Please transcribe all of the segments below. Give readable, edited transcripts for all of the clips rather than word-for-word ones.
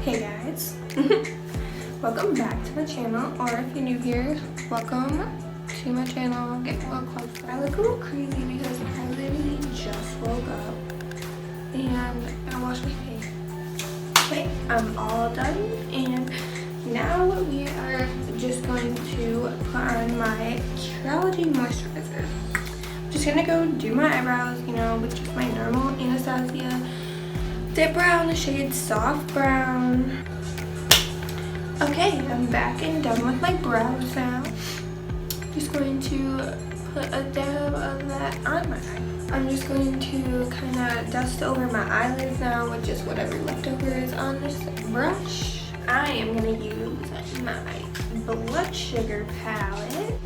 Hey guys, welcome back to my channel, or if you're new here, welcome to my channel. Get a little closer. I look a little crazy because I literally just woke up and I washed my face. Okay, I'm all done, and now we are just going to put on my Curology moisturizer. I'm just gonna go do my eyebrows, you know, with just my normal Anastasia dip brown, the shade soft brown. Okay, I'm back and done with my brows now. Just going to put a dab of that on my eye. I'm just going to kind of dust over my eyelids now with just whatever leftovers on this brush. I am going to use my blood sugar palette.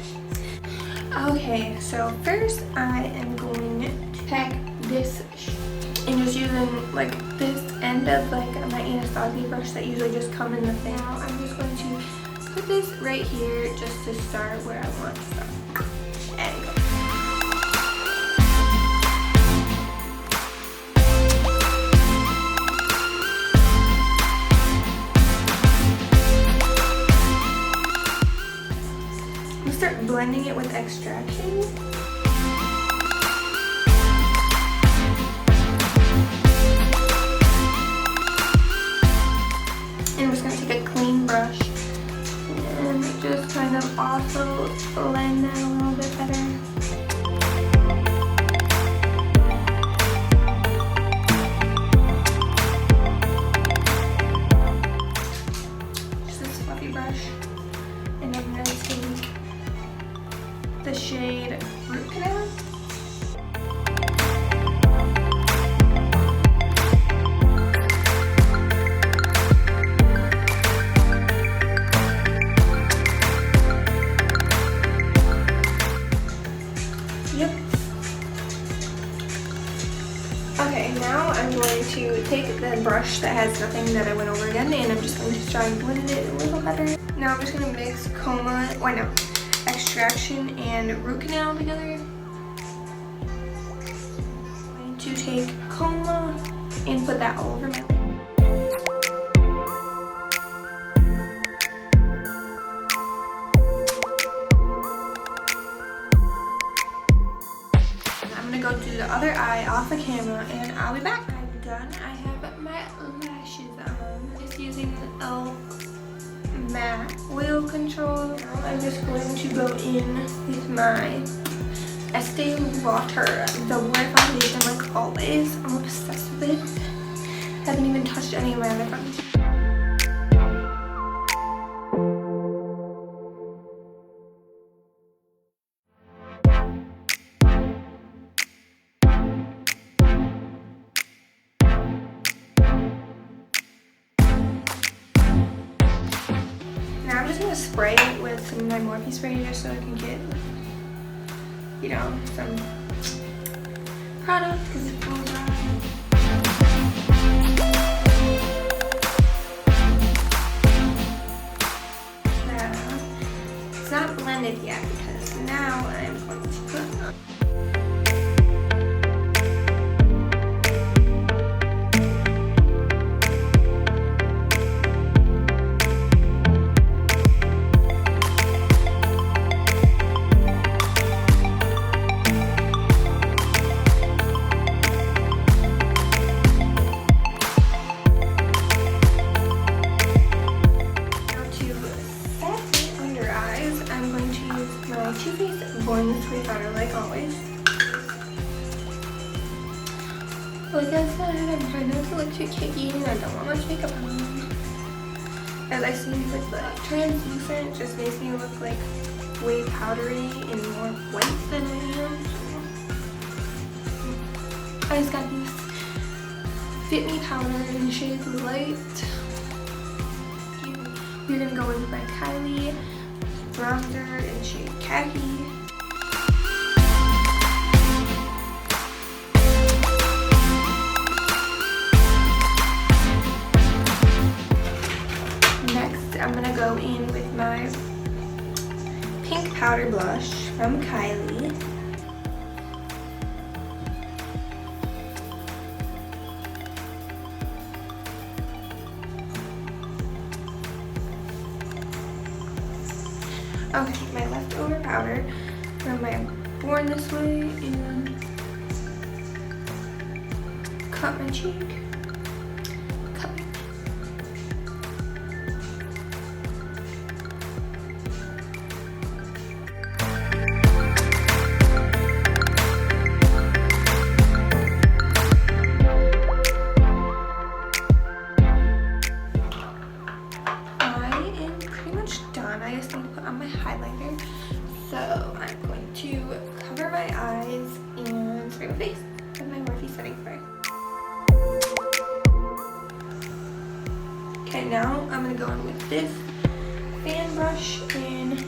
Okay, so first I am going to pack this and just using like this end of like my Anastasia brush that usually just come in the thing. Now I'm just going to put this right here just to start where I want to start. There you go. I'm gonna start blending it with extraction. I'm just going to take a clean brush and just kind of also blend that a little bit better. Just this fluffy brush, and I'm going to take the shade Root Canal. Okay, now I'm going to take the brush that has nothing that I went over again, and I'm just going to try and blend it a little better. Now I'm just going to mix extraction and root canal together. I'm going to take coma and put that all over my lip. Go do the other eye off the camera and I'll be back. I'm done. I have my lashes on. Just using the e.l.f. matte oil control. Now I'm just going to go in with my Estee Lauder Double Wear Foundation like always. I'm obsessed with it. Haven't even touched any of my other foundations. Now I'm just going to spray it with some of my Morphe spray just so I can get, you know, some product because it's all dry. It's not blended yet because now I'm going to put on. Born This Way powder like always. Like I said, I'm trying not to look too cakey and I don't want much makeup on. As I see with the translucent, just makes me look like way powdery and more white than I am. I just got this Fit Me powder in the shade Light. We're gonna go in with my Kylie bronzer in shade Khaki. Next, I'm gonna go in with my pink powder blush from Kylie. Okay, my leftover powder from my Born This Way and cut my cheek. Cut my I just need to put on my highlighter, so I'm going to cover my eyes and spray my face with my Morphe setting spray. Okay, now I'm going to go in with this fan brush and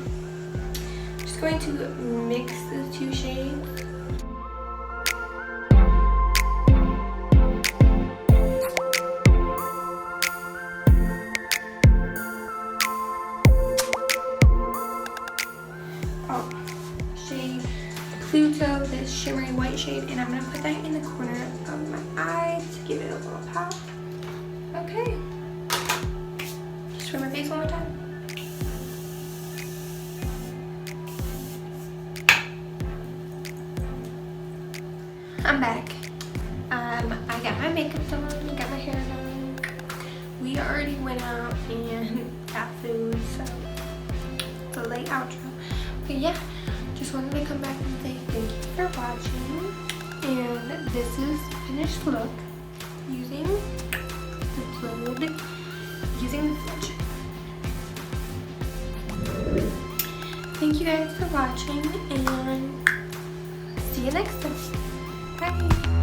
just going to mix the two shades. Shade Pluto, this shimmery white shade, and I'm going to put that in the corner of my eye to give it a little pop. Okay. Spray my face one more time. I'm back. I got my makeup done, I got my hair done. We already went out and got food, so it's a late outro. But yeah, just wanted to come back and say thank you for watching. And this is the finished look using the blush. Thank you guys for watching and see you next time. Bye.